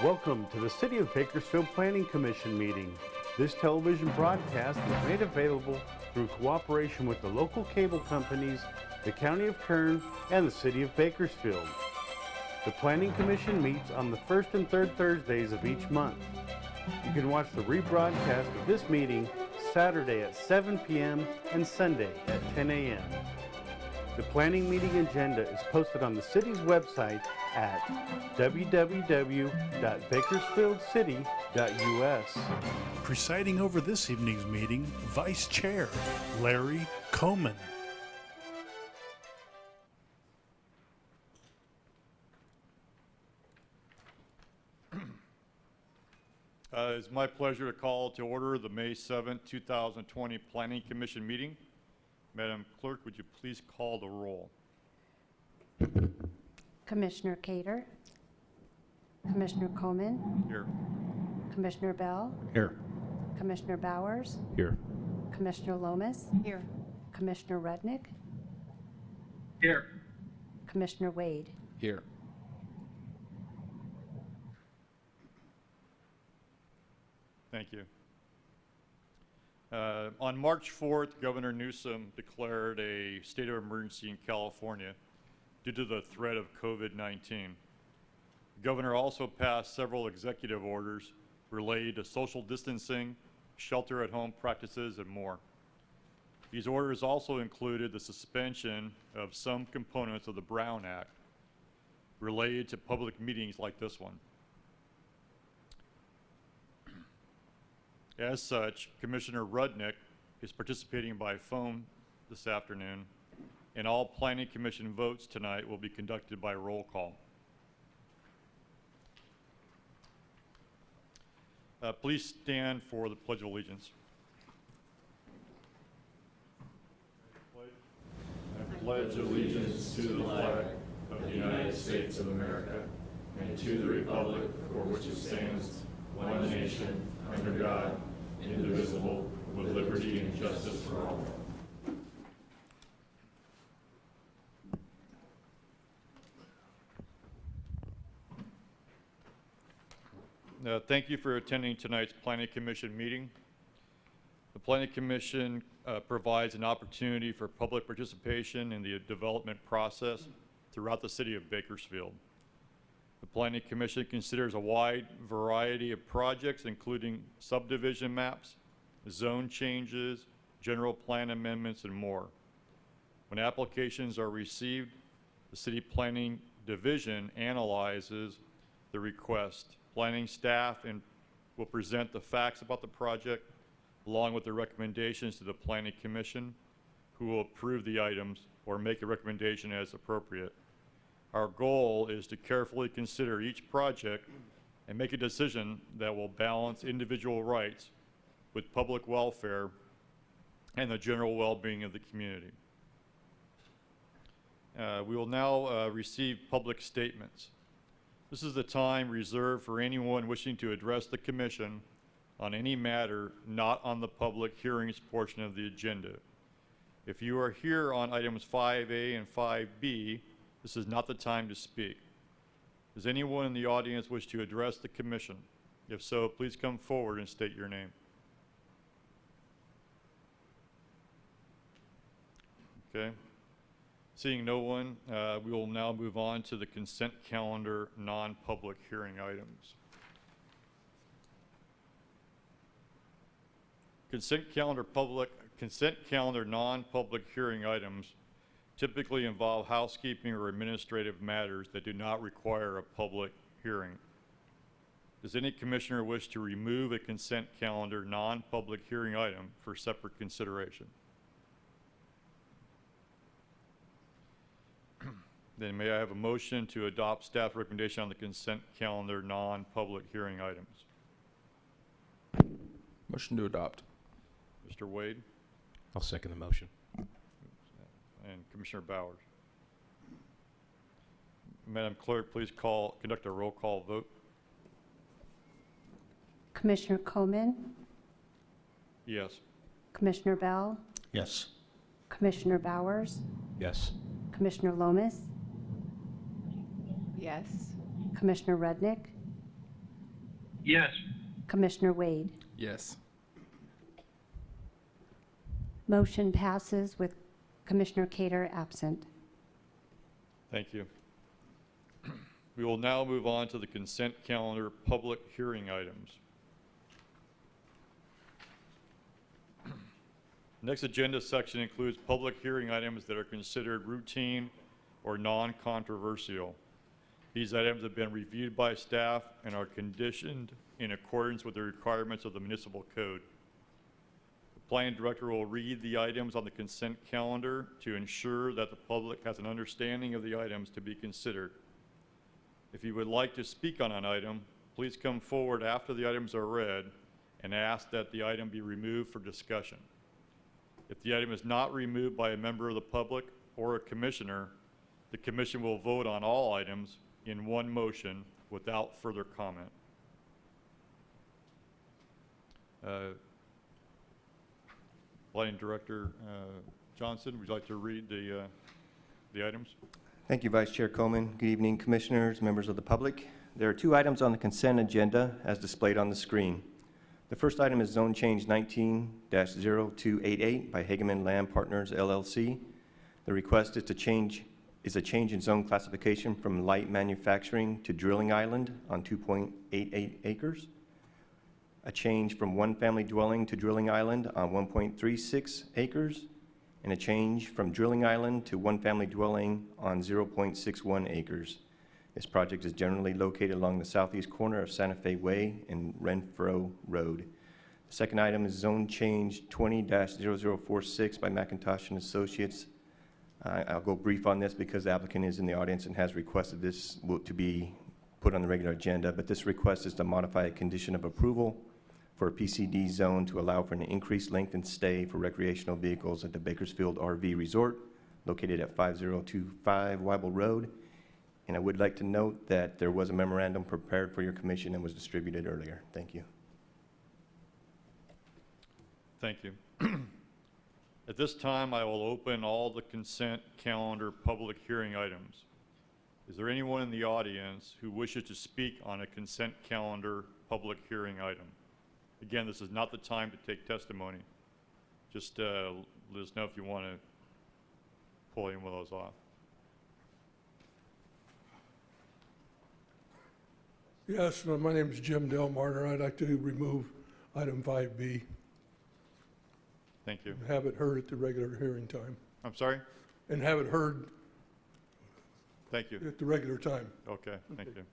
Welcome to the City of Bakersfield Planning Commission meeting. This television broadcast is made available through cooperation with the local cable companies, the County of Kern, and the City of Bakersfield. The Planning Commission meets on the first and third Thursdays of each month. You can watch the rebroadcast of this meeting Saturday at 7 p.m. and Sunday at 10 a.m. The planning meeting agenda is posted on the city's website at www.bakersfieldcity.us. Presiding over this evening's meeting, Vice Chair Larry Coman. It's my pleasure to call to order the May 7th, 2020 Planning Commission meeting. Madam Clerk, would you please call the roll? Commissioner Cater, Commissioner Coman, Here. Commissioner Bell, Here. Commissioner Bowers, Here. Commissioner Lomas, Here. Commissioner Rudnick, Here. Commissioner Wade. Here. Thank you. On March 4th, Governor Newsom declared a state of emergency in California due to the threat of COVID-19. The governor also passed several executive orders related to social distancing, shelter-at-home practices, and more. These orders also included the suspension of some components of the Brown Act related to public meetings like this one. As such, Commissioner Rudnick is participating by phone this afternoon, and all Planning Commission votes tonight will be conducted by roll call. Please stand for the Pledge of Allegiance. I pledge allegiance to the flag of the United States of America and to the republic for which it stands, one nation, under God, indivisible, with liberty and justice for all. Thank you for attending tonight's Planning Commission meeting. The Planning Commission provides an opportunity for public participation in the development process throughout the city of Bakersfield. The Planning Commission considers a wide variety of projects, including subdivision maps, zone changes, general plan amendments, and more. When applications are received, the City Planning Division analyzes the request. Planning staff will present the facts about the project, along with the recommendations to the Planning Commission, who will approve the items or make a recommendation as appropriate. Our goal is to carefully consider each project and make a decision that will balance individual rights with public welfare and the general well-being of the community. We will now receive public statements. This is the time reserved for anyone wishing to address the Commission on any matter not on the public hearings portion of the agenda. If you are here on items 5A and 5B, this is not the time to speak. Does anyone in the audience wish to address the Commission? If so, please come forward and state your name. Okay. Seeing no one, we will now move on to the consent calendar non-public hearing items. Consent calendar non-public hearing items typically involve housekeeping or administrative matters that do not require a public hearing. Does any commissioner wish to remove a consent calendar non-public hearing item for separate consideration? Then may I have a motion to adopt staff recommendation on the consent calendar non-public hearing items? Motion to adopt. Mr. Wade I'll second the motion. and Commissioner Bowers. Madam Clerk, please conduct a roll call vote. Commissioner Coman, Yes. Commissioner Bell, Yes. Commissioner Bowers, Yes. Commissioner Lomas, Yes. Commissioner Rudnick, Yes. Commissioner Wade. Yes. Motion passes with Commissioner Cater absent. Thank you. We will now move on to the consent calendar public hearing items. Next agenda section includes public hearing items that are considered routine or non-controversial. These items have been reviewed by staff and are conditioned in accordance with the requirements of the municipal code. The planning director will read the items on the consent calendar to ensure that the public has an understanding of the items to be considered. If you would like to speak on an item, please come forward after the items are read and ask that the item be removed for discussion. If the item is not removed by a member of the public or a commissioner, the commission will vote on all items in one motion without further comment. Planning Director Johnson, would you like to read the items? Thank you, Vice Chair Coleman. Good evening, Commissioners, members of the public. There are 2 items on the consent agenda as displayed on the screen. The first item is Zone Change 19-0288 by Hageman Land Partners, LLC. The request is a change in zone classification from light manufacturing to drilling island on 2.88 acres, a change from one-family dwelling to drilling island on 1.36 acres, and a change from drilling island to one-family dwelling on 0.61 acres. This project is generally located along the southeast corner of Santa Fe Way and Renfro Road. The second item is Zone Change 20-0046 by McIntosh and Associates. I'll go brief on this because the applicant is in the audience and has requested this to be put on the regular agenda, but this request is to modify a condition of approval for a PCD zone to allow for an increased length and stay for recreational vehicles at the Bakersfield RV Resort located at 5025 Weibel Road. And I would like to note that there was a memorandum prepared for your commission and was distributed earlier. Thank you. Thank you. At this time, I will open all the consent calendar public hearing items. Is there anyone in the audience who wishes to speak on a consent calendar public hearing item? Again, this is not the time to take testimony. Just let us know if you want to pull any of those off. Yes, my name is Jim Delmarter. I'd like to remove item 5B Thank you. and have it heard at the regular hearing time. I'm sorry? And have it heard Thank you. at the regular time. Okay, thank you.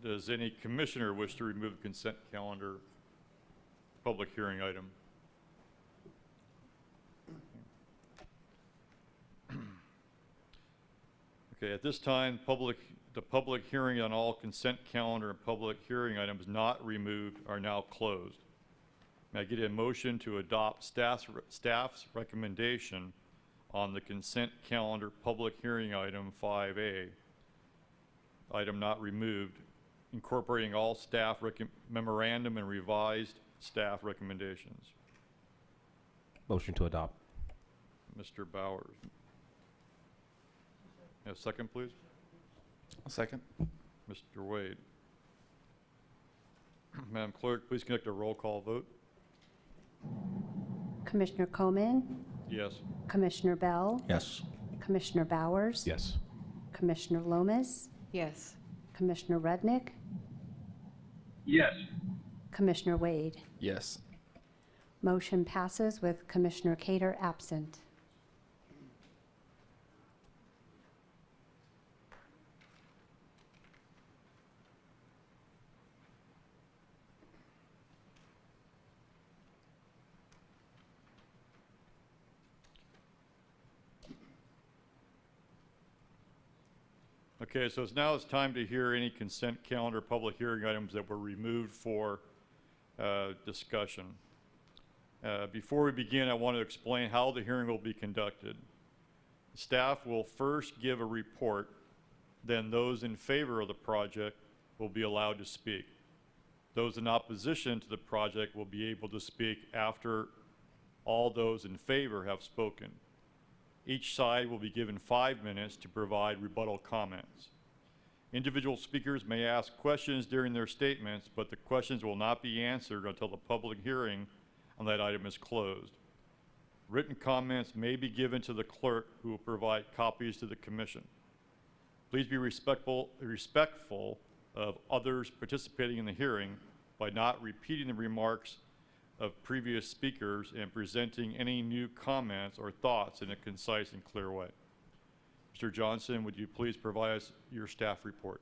Does any commissioner wish to remove consent calendar public hearing item? Okay, at this time, the public hearing on all consent calendar and public hearing items not removed are now closed. May I get a motion to adopt staff's recommendation on the consent calendar public hearing item 5A, item not removed, incorporating all staff memorandum and revised staff recommendations? Motion to adopt. Mr. Bowers. A second, please. A second. Mr. Wade. Madam Clerk, please conduct a roll call vote. Commissioner Coleman, Yes. Commissioner Bell, Yes. Commissioner Bowers, Yes. Commissioner Lomas, Yes. Commissioner Rudnick, Yes. Commissioner Wade. Yes. Motion passes with Commissioner Cater absent. Okay, so now it's time to hear any consent calendar public hearing items that were removed for discussion. Before we begin, I want to explain how the hearing will be conducted. Staff will first give a report, then those in favor of the project will be allowed to speak. Those in opposition to the project will be able to speak after all those in favor have spoken. Each side will be given 5 minutes to provide rebuttal comments. Individual speakers may ask questions during their statements, but the questions will not be answered until the public hearing on that item is closed. Written comments may be given to the clerk, who will provide copies to the commission. Please be respectful of others participating in the hearing by not repeating the remarks of previous speakers and presenting any new comments or thoughts in a concise and clear way. Mr. Johnson, would you please provide us your staff report?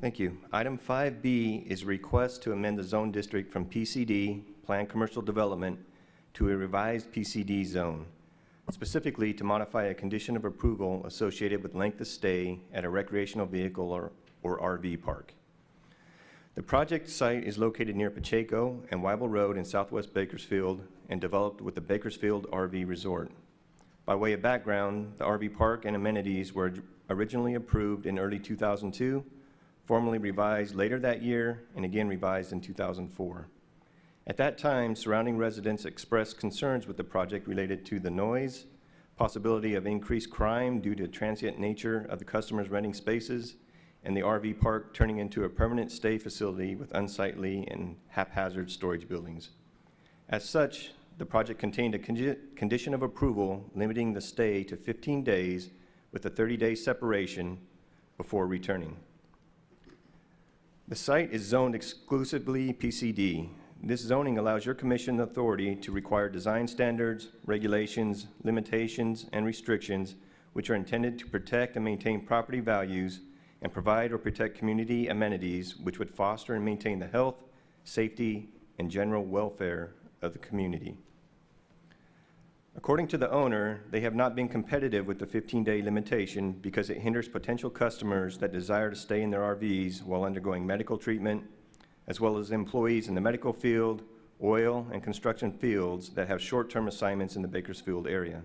Thank you. Item 5B is a request to amend the zone district from PCD, Planned Commercial Development, to a revised PCD zone, specifically to modify a condition of approval associated with length of stay at a recreational vehicle or RV park. The project site is located near Pacheco and Weibel Road in southwest Bakersfield and developed with the Bakersfield RV Resort. By way of background, the RV park and amenities were originally approved in early 2002, formally revised later that year, and again revised in 2004. At that time, surrounding residents expressed concerns with the project related to the noise, possibility of increased crime due to the transient nature of the customers renting spaces, and the RV park turning into a permanent stay facility with unsightly and haphazard storage buildings. As such, the project contained a condition of approval limiting the stay to 15 days with a 30-day separation before returning. The site is zoned exclusively PCD. This zoning allows your commission the authority to require design standards, regulations, limitations, and restrictions which are intended to protect and maintain property values and provide or protect community amenities which would foster and maintain the health, safety, and general welfare of the community. According to the owner, they have not been competitive with the 15-day limitation because it hinders potential customers that desire to stay in their RVs while undergoing medical treatment, as well as employees in the medical field, oil, and construction fields that have short-term assignments in the Bakersfield area.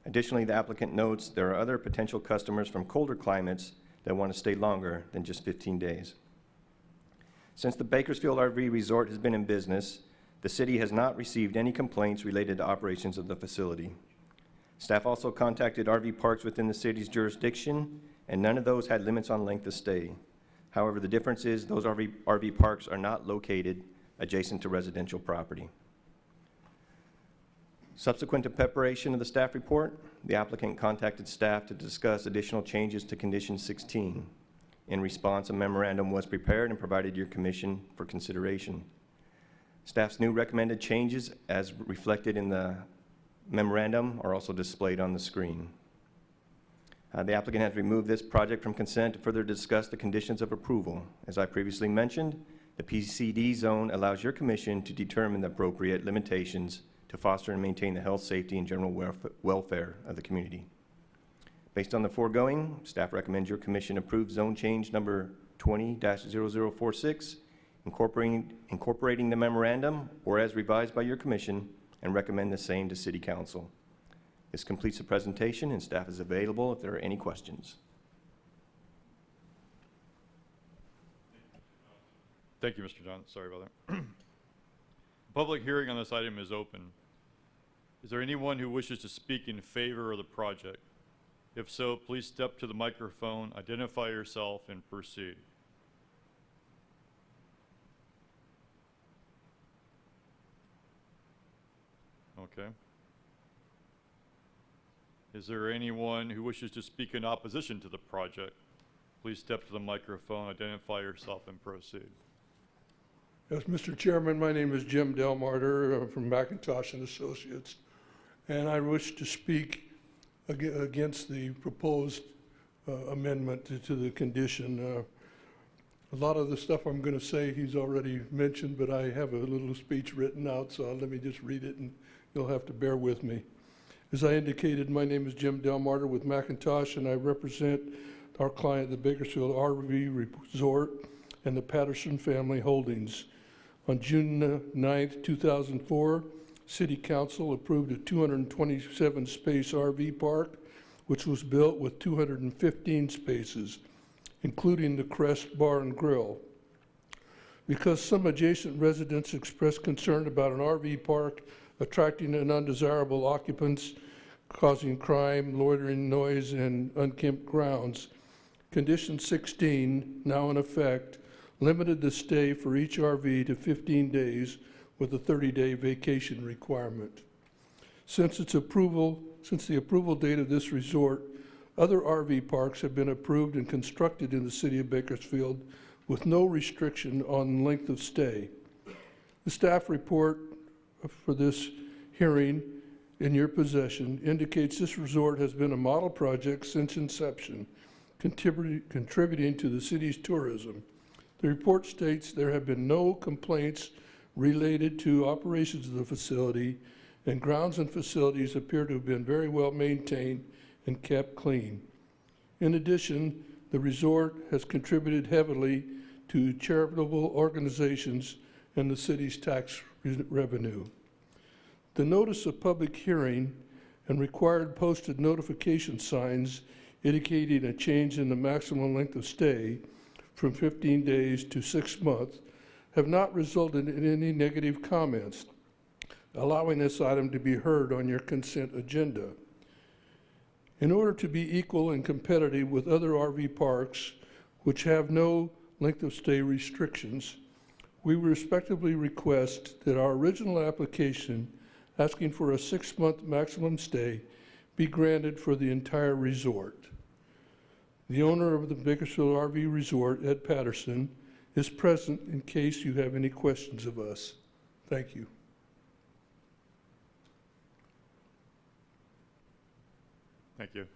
Additionally, the applicant notes there are other potential customers from colder climates that want to stay longer than just 15 days. Since the Bakersfield RV Resort has been in business, the city has not received any complaints related to operations of the facility. Staff also contacted RV parks within the city's jurisdiction, and none of those had limits on length of stay. However, the difference is those RV parks are not located adjacent to residential property. Subsequent to preparation of the staff report, the applicant contacted staff to discuss additional changes to Condition 16. In response, a memorandum was prepared and provided your commission for consideration. Staff's new recommended changes, as reflected in the memorandum, are also displayed on the screen. The applicant has removed this project from consent to further discuss the conditions of approval. As I previously mentioned, the PCD zone allows your commission to determine the appropriate limitations to foster and maintain the health, safety, and general welfare of the community. Based on the foregoing, staff recommends your commission approve zone change number 20-0046, incorporating the memorandum or as revised by your commission, and recommend the same to City Council. This completes the presentation, and staff is available if there are any questions. Thank you, Mr. Johnson. Sorry about that. Public hearing on this item is open. Is there anyone who wishes to speak in favor of the project? If so, please step to the microphone, identify yourself, and proceed. Okay. Is there anyone who wishes to speak in opposition to the project? Please step to the microphone, identify yourself, and proceed. Yes, Mr. Chairman, my name is Jim Delmarter from McIntosh and Associates, and I wish to speak against the proposed amendment to the condition. A lot of the stuff I'm going to say he's already mentioned, but I have a little speech written out, so let me just read it and you'll have to bear with me. As I indicated, my name is Jim Delmarter with McIntosh, and I represent our client, the Bakersfield RV Resort and the Patterson Family Holdings. On June 9th, 2004, City Council approved a 227-space RV park, which was built with 215 spaces, including the Crest Bar and Grill. Because some adjacent residents expressed concern about an RV park attracting an undesirable occupants, causing crime, loitering, noise, and unkempt grounds. Condition 16, now in effect, limited the stay for each RV to 15 days with a 30-day vacation requirement. Since the approval date of this resort, other RV parks have been approved and constructed in the city of Bakersfield with no restriction on length of stay. The staff report for this hearing in your possession indicates this resort has been a model project since inception, contributing to the city's tourism. The report states there have been no complaints related to operations of the facility, and grounds and facilities appear to have been very well maintained and kept clean. In addition, the resort has contributed heavily to charitable organizations and the city's tax revenue. The notice of public hearing and required posted notification signs indicating a change in the maximum length of stay from 15 days to 6 months have not resulted in any negative comments, allowing this item to be heard on your consent agenda. In order to be equal and competitive with other RV parks which have no length of stay restrictions, we respectfully request that our original application asking for a 6-month maximum stay be granted for the entire resort. The owner of the Bakersfield RV Resort, Ed Patterson, is present in case you have any questions of us. Thank you. Thank you.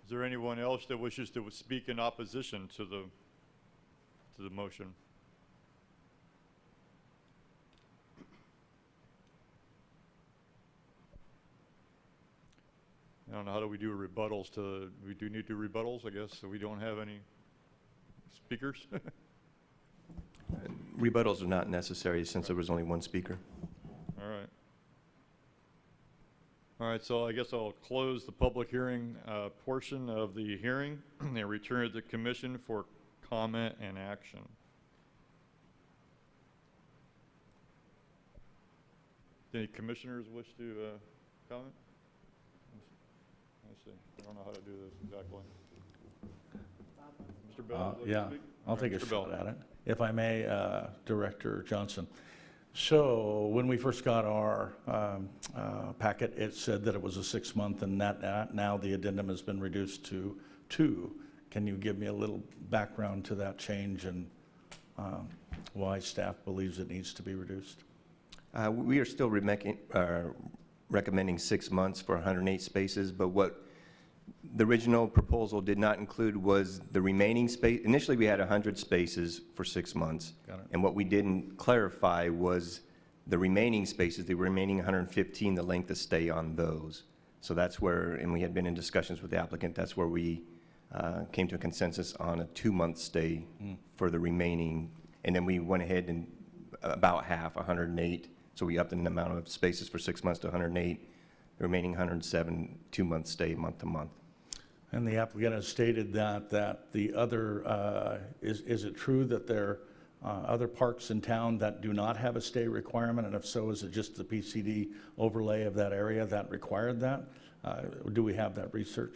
Is there anyone else that wishes to speak in opposition to the motion? I don't know, how do we do rebuttals to, we do need to do rebuttals, I guess, so we don't have any speakers? Rebuttals are not necessary since there was only one speaker. All right. All right, so I guess I'll close the public hearing portion of the hearing and return it to the commission for comment and action. Any commissioners wish to comment? Let's see. I don't know how to do this exactly. Mr. Bell? would you like to speak? I'll All right, take a Mr. Bell. shot at it, if I may, Director Johnson. So when we first got our packet, it said that it was a 6-month, and that now the addendum has been reduced to 2. Can you give me a little background to that change and why staff believes it needs to be reduced? We are still recommending 6 months for 108 spaces, but what the original proposal did not include was the remaining space. Initially, we had 100 spaces for 6 months. Got it. And what we didn't clarify was the remaining spaces, the remaining 115, the length of stay on those. So that's where, and we had been in discussions with the applicant, that's where we came to a consensus on a 2-month stay for the remaining. And then we went ahead and about half, 108. So we upped the amount of spaces for 6 months to 108. The remaining 107, 2-month stay, month to month. And the applicant has stated that the other, is it true that there are other parks in town that do not have a stay requirement? And if so, is it just the PCD overlay of that area that required that? Do we have that research?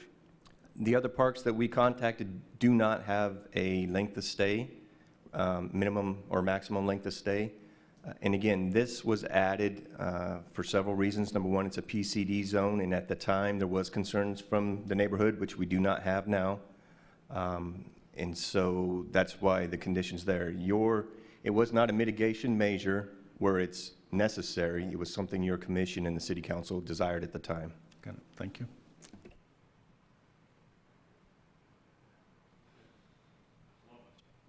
The other parks that we contacted do not have a length of stay, minimum or maximum length of stay. And again, this was added for several reasons. Number one, it's a PCD zone, and at the time, there was concerns from the neighborhood, which we do not have now. And so that's why the condition's there. It was not a mitigation measure where it's necessary. It was something your commission and the city council desired at the time. Got it. Thank you.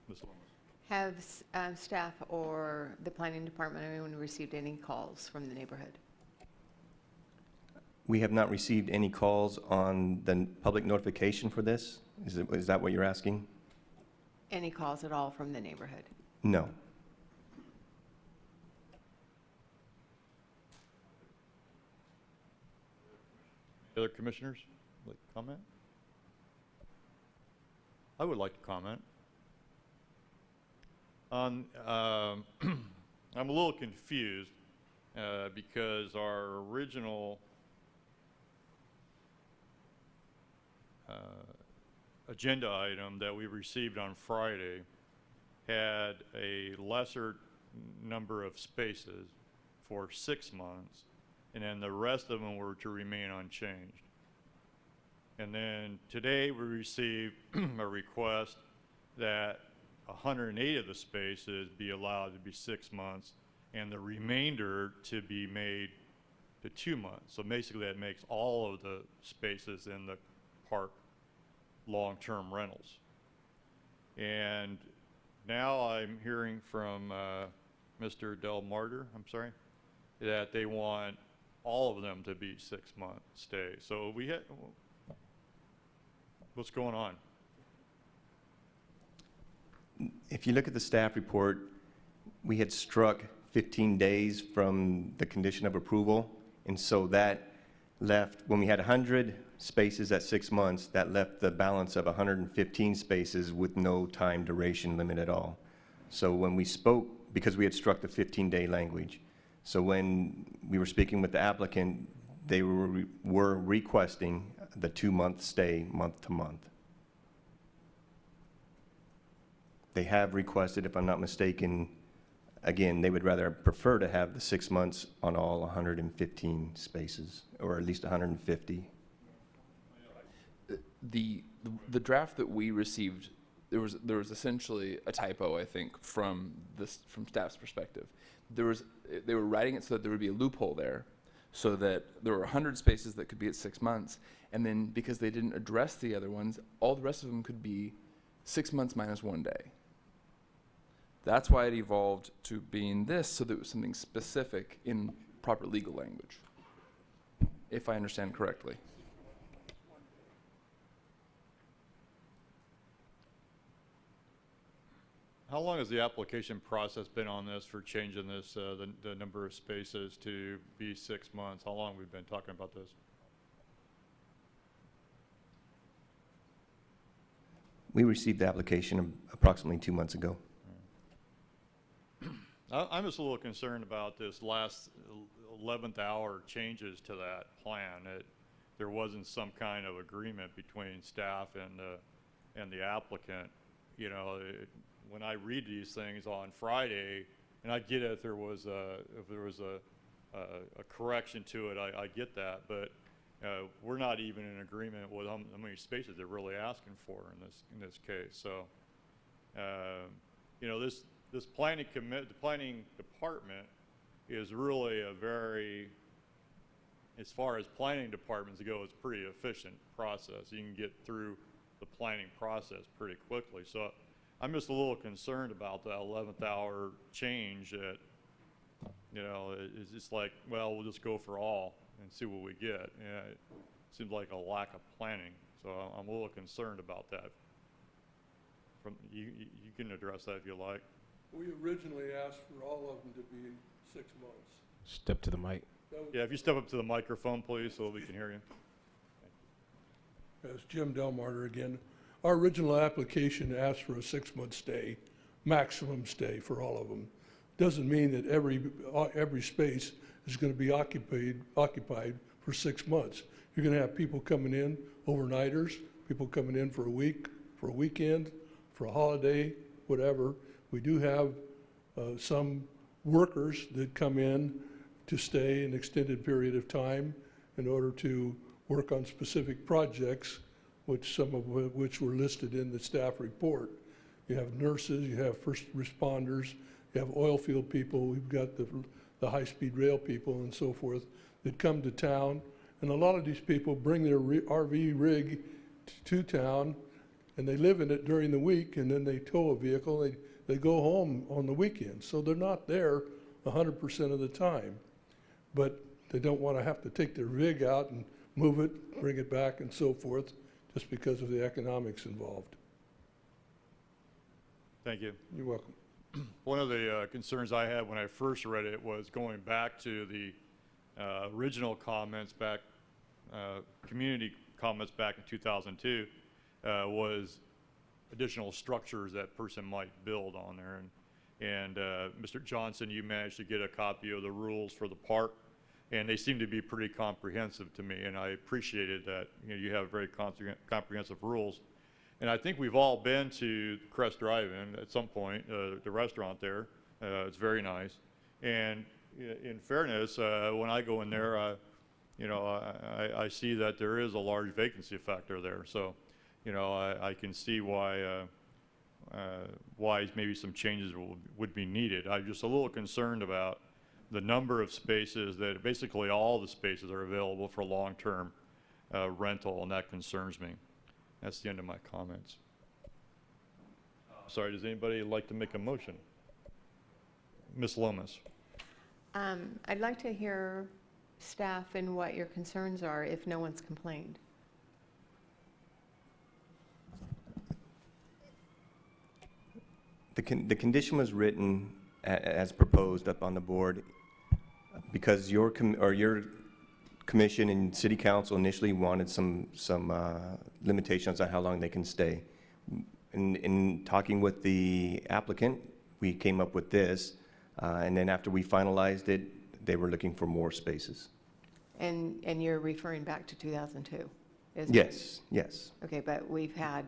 Ms. Lomas. Have staff or the planning department, anyone received any calls from the neighborhood? We have not received any calls on the public notification for this. Is that what you're asking? Any calls at all from the neighborhood? No. Other commissioners like to comment? I would like to comment. On I'm a little confused because our original agenda item that we received on Friday had a lesser number of spaces for 6 months, and then the rest of them were to remain unchanged. And then today we received a request that 108 of the spaces be allowed to be 6 months and the remainder to be made to 2 months. So basically that makes all of the spaces in the park long-term rentals. And now I'm hearing from Mr. Del Marder, that they want all of them to be 6-month stay. So we had, what's going on? If you look at the staff report, we had struck 15 days from the condition of approval, and so that left, when we had 100 spaces at 6 months, that left the balance of 115 spaces with no time duration limit at all. So when we spoke, because we had struck the 15-day language, so when we were speaking with the applicant, they were requesting the 2-month stay, month to month. They have requested, if I'm not mistaken, again, they would rather prefer to have the 6 months on all 115 spaces, or at least 150. The draft that we received, there was essentially a typo, I think, from staff's perspective. They were writing it so that there would be a loophole there, so that there were 100 spaces that could be at 6 months, and then because they didn't address the other ones, all the rest of them could be 6 months minus 1 day. That's why it evolved to being this, so that it was something specific in proper legal language, if I understand correctly. How long has the application process been on this for changing this, the number of spaces to be 6 months? How long have we been talking about this? We received the application approximately 2 months ago. I'm just a little concerned about this last 11th hour changes to that plan. There wasn't some kind of agreement between staff and the applicant. You know, when I read these things on Friday, and I get it if there was a correction to it, I get that, but we're not even in agreement with how many spaces they're really asking for in this case. So, you know, this planning the planning department is really a very, as far as planning departments go, it's pretty efficient process. You can get through the planning process pretty quickly. So I'm just a little concerned about the 11th hour change that, you know, it's just like, well, we'll just go for all and see what we get. Yeah, it seems like a lack of planning. So I'm a little concerned about that. You can address that if you like. We originally asked for all of them to be 6 months. Step to the mic. Yeah, if you step up to the microphone, please, so we can hear you. It's Jim Del Marder again. Our original application asked for a 6-month stay, maximum stay for all of them. Doesn't mean that every space is going to be occupied for 6 months. You're going to have people coming in, overnighters, people coming in for a week, for a weekend, for a holiday, whatever. We do have some workers that come in to stay an extended period of time in order to work on specific projects, some of which were listed in the staff report. You have nurses, you have first responders, you have oil field people, we've got the high-speed rail people and so forth that come to town. And a lot of these people bring their RV rig to town, and they live in it during the week, and then they tow a vehicle, they go home on the weekend. So they're not there 100% of the time. But they don't want to have to take their rig out and move it, bring it back, and so forth, just because of the economics involved. Thank you. You're welcome. One of the concerns I had when I first read it was going back to the original comments back, community comments back in 2002, was additional structures that person might build on there. And Mr. Johnson, you managed to get a copy of the rules for the park, and they seem to be pretty comprehensive to me, and I appreciated that. You have very comprehensive rules. And I think we've all been to Crest Drive-In at some point, the restaurant there. It's very nice. And in fairness, when I go in there, I see that there is a large vacancy factor there. So, I can see why maybe some changes would be needed. I'm just a little concerned about the number of spaces that basically all the spaces are available for long-term rental, and that concerns me. That's the end of my comments. Sorry, does anybody like to make a motion? Ms. Lomas. I'd like to hear staff and what your concerns are if no one's complained. The condition was written as proposed up on the board because your commission and city council initially wanted some limitations on how long they can stay. In talking with the applicant, we came up with this, and then after we finalized it, they were looking for more spaces. And you're referring back to 2002, isn't it? Yes, yes. Okay, but we've had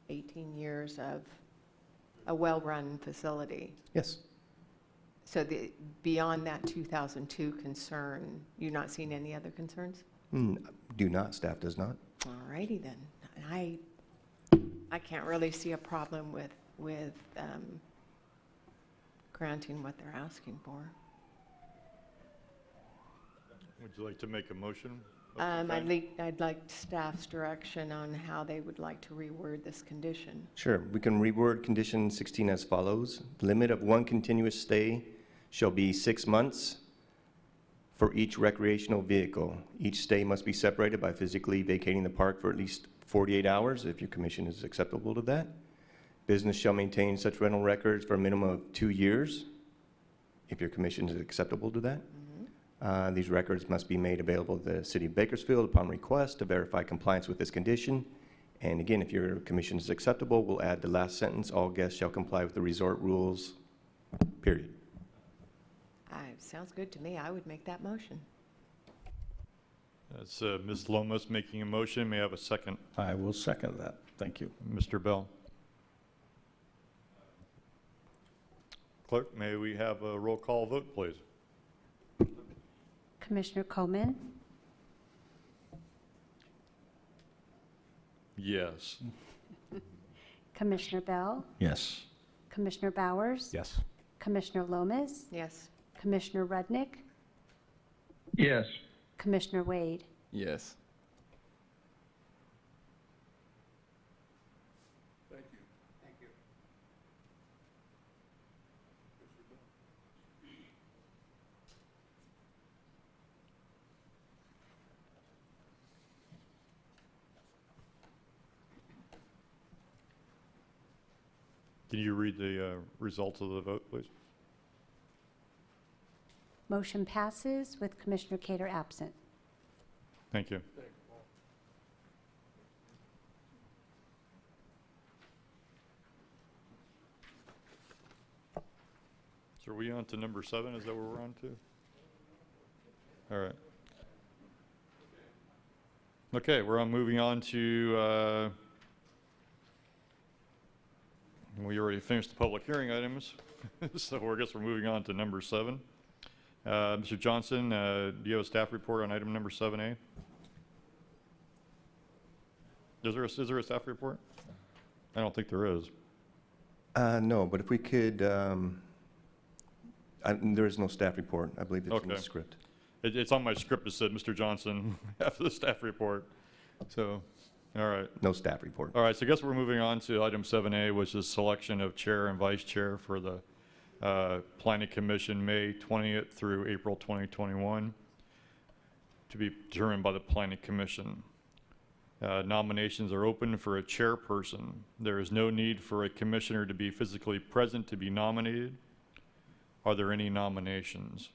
18 years of a well-run facility. Yes. So beyond that 2002 concern, you're not seeing any other concerns? Do not, staff does not. All righty then. I can't really see a problem with granting what they're asking for. Would you like to make a motion? I'd like staff's direction on how they would like to reword this condition. Sure, we can reword condition 16 as follows. The limit of one continuous stay shall be 6 months for each recreational vehicle. Each stay must be separated by physically vacating the park for at least 48 hours, if your commission is acceptable to that. Business shall maintain such rental records for a minimum of 2 years, if your commission is acceptable to that. These records must be made available to the City of Bakersfield upon request to verify compliance with this condition. And again, if your commission is acceptable, we'll add the last sentence, all guests shall comply with the resort rules, period. Sounds good to me. I would make that motion. That's Ms. Lomas making a motion. May I have a second? I will second that. Thank you. Mr. Bell. Clerk, may we have a roll call vote, please? Commissioner Coleman, Yes. Commissioner Bell, Yes. Commissioner Bowers, Yes. Commissioner Lomas, Yes. Commissioner Rudnick, Yes. Commissioner Wade. Yes. Thank you. Thank you. Can you read the results of the vote, please? Motion passes with Commissioner Cater absent. Thank you. So are we on to number 7? Is that where we're on to? All right. Okay, we're moving on to, we already finished the public hearing items, so I guess we're moving on to number 7. Mr. Johnson, do you have a staff report on item number 7A? Is there a staff report? I don't think there is. No, but if we could, there is no staff report. I believe it's in the Okay. script. It's on my script. It said Mr. Johnson after the staff report. So, all right. No staff report. All right, so I guess we're moving on to item 7A, which is selection of chair and vice chair for the Planning Commission, May 20th through April 2021, to be determined by the Planning Commission. Nominations are open for a chairperson. There is no need for a commissioner to be physically present to be nominated. Are there any nominations?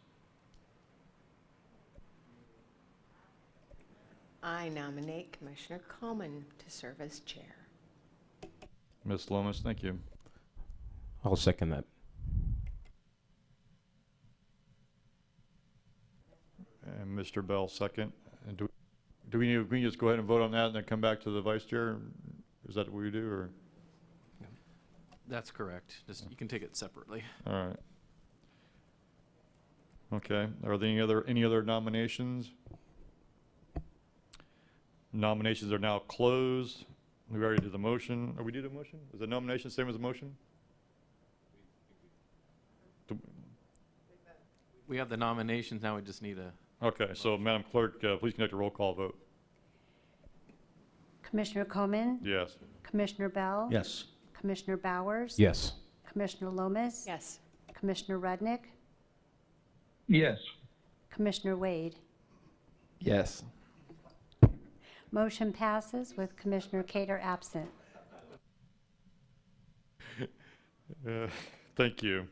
I nominate Commissioner Coleman to serve as chair. Ms. Lomas, thank you. I'll second that. And Mr. Bell, second. And do we need, we just go ahead and vote on that and then come back to the vice chair? Is that what we do, or? That's correct. Just, you can take it separately. All right. Okay, are there any other nominations? Nominations are now closed. We already did the motion. Oh, we did a motion? Is the nomination same as the motion? We have the nominations, now we just need a, Okay, so Madam Clerk, please conduct a roll call vote. Commissioner Coman? Yes. Commissioner Bell? Yes. Commissioner Bowers? Yes. Commissioner Lomas? Yes. Commissioner Rudnick? Yes. Commissioner Wade? Yes. Motion passes with Commissioner Cater absent. Thank you.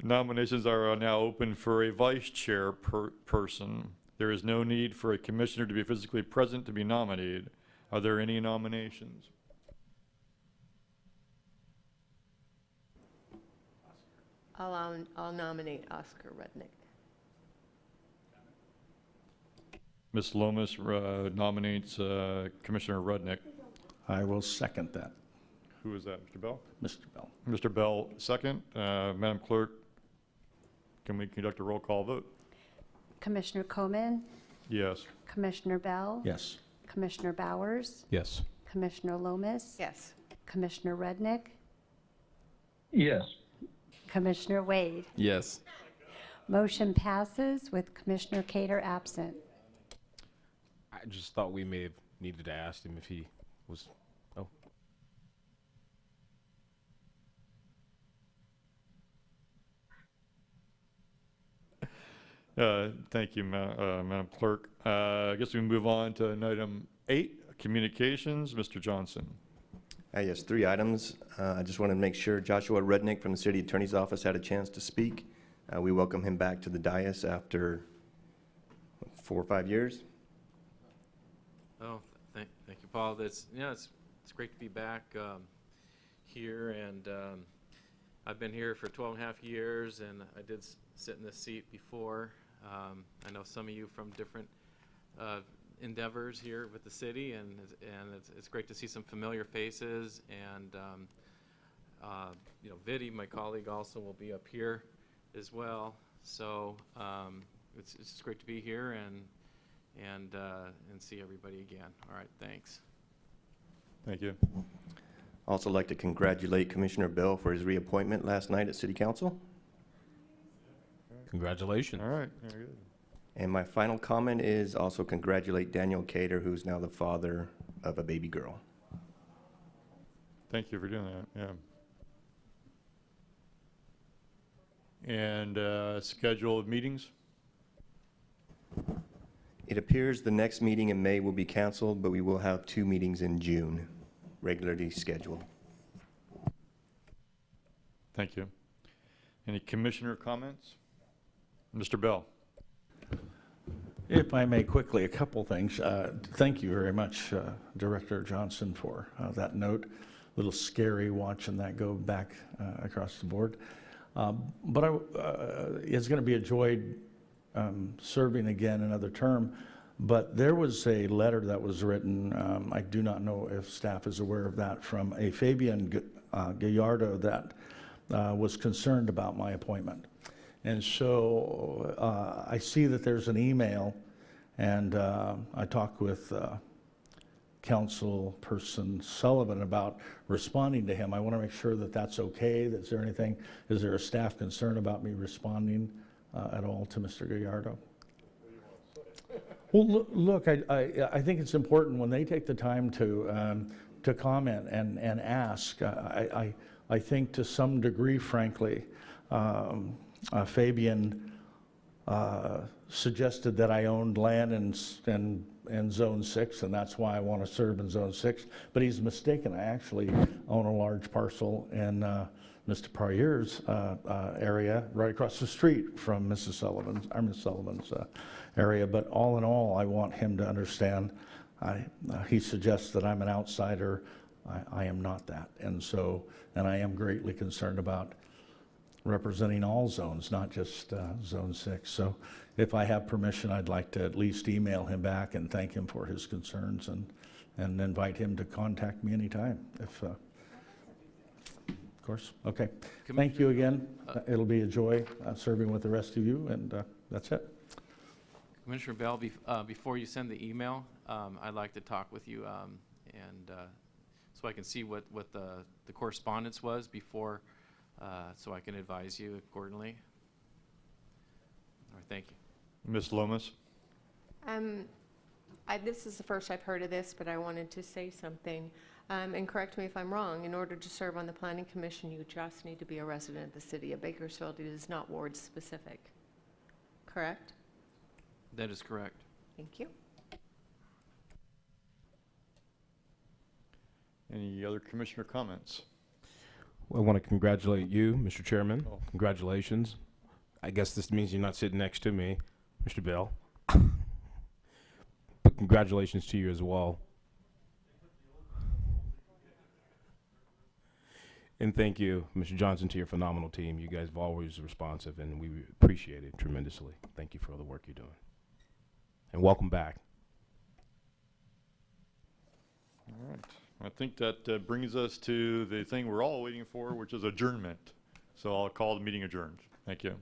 Nominations are now open for a vice chair person. There is no need for a commissioner to be physically present to be nominated. Are there any nominations? I'll nominate Oscar Rudnick. Ms. Lomas nominates Commissioner Rudnick. I will second that. Who is that, Mr. Bell? Mr. Bell. Mr. Bell, second. Madam Clerk, can we conduct a roll call vote? Commissioner Coman? Yes. Commissioner Bell? Yes. Commissioner Bowers? Yes. Commissioner Lomas? Yes. Commissioner Rudnick? Yes. Commissioner Wade? Yes. Motion passes with Commissioner Cater absent. I just thought we may have needed to ask him if he was. Oh. Thank you, Madam Clerk. I guess we move on to item 8, communications. Mr. Johnson. Yes, 3 items. I just want to make sure Joshua Rudnick from the City Attorney's Office had a chance to speak. We welcome him back to the dais after 4 or 5 years. oh, thank you, Paul. That's, yeah, it's great to be back here, and I've been here for 12 and a half years, and I did sit in this seat before. I know some of you from different endeavors here with the city, and it's great to see some familiar faces, and you know, Vidi, my colleague, also will be up here as well. So it's just great to be here and see everybody again. All right, thanks. Thank you. Also like to congratulate Commissioner Bell for his reappointment last night at City Council. Congratulations. All right, very good. And my final comment is also congratulate Daniel Cater, who's now the father of a baby girl. Thank you for doing that, yeah. And scheduled meetings? It appears the next meeting in May will be canceled, but we will have 2 meetings in June, regularly scheduled. Thank you. Any commissioner comments? Mr. Bell. If I may quickly, a couple things. Thank you very much, Director Johnson, for that note. A little scary watching that go back across the board. But it's going to be a joy serving again another term. But there was a letter that was written, I do not know if staff is aware of that, from a Fabian Gallardo that was concerned about my appointment. And so I see that there's an email, and I talked with Councilperson Sullivan about responding to him. I want to make sure that that's okay. Is there a staff concern about me responding at all to Mr. Gallardo? Well, look, I think it's important when they take the time to comment and ask. I think to some degree, frankly, Fabian suggested that I owned land in Zone 6, and that's why I want to serve in Zone 6. But he's mistaken. I actually own a large parcel in Mr. Pryor's area, right across the street from Ms. Sullivan's area. But all in all, I want him to understand. He suggests that I'm an outsider. I am not that, and I am greatly concerned about representing all zones, not just Zone 6. So if I have permission, I'd like to at least email him back and thank him for his concerns and invite him to contact me anytime, if, of course. Okay. Thank you again. It'll be a joy serving with the rest of you, and that's it. Commissioner Bell, before you send the email, I'd like to talk with you and so I can see what the correspondence was before, so I can advise you accordingly. All right, thank you. Ms. Lomas? This is the first I've heard of this, but I wanted to say something. And correct me if I'm wrong, in order to serve on the Planning Commission, you just need to be a resident of the city of Bakersfield. It is not ward specific. Correct? That is correct. Thank you. Any other commissioner comments? Well, I want to congratulate you, Mr. Chairman. Congratulations. I guess this means you're not sitting next to me, Mr. Bell. But congratulations to you as well. And thank you, Mr. Johnson, to your phenomenal team. You guys have always been responsive, and we appreciate it tremendously. Thank you for all the work you're doing. And welcome back. All right. I think that brings us to the thing we're all waiting for, which is adjournment. So I'll call the meeting adjourned. Thank you.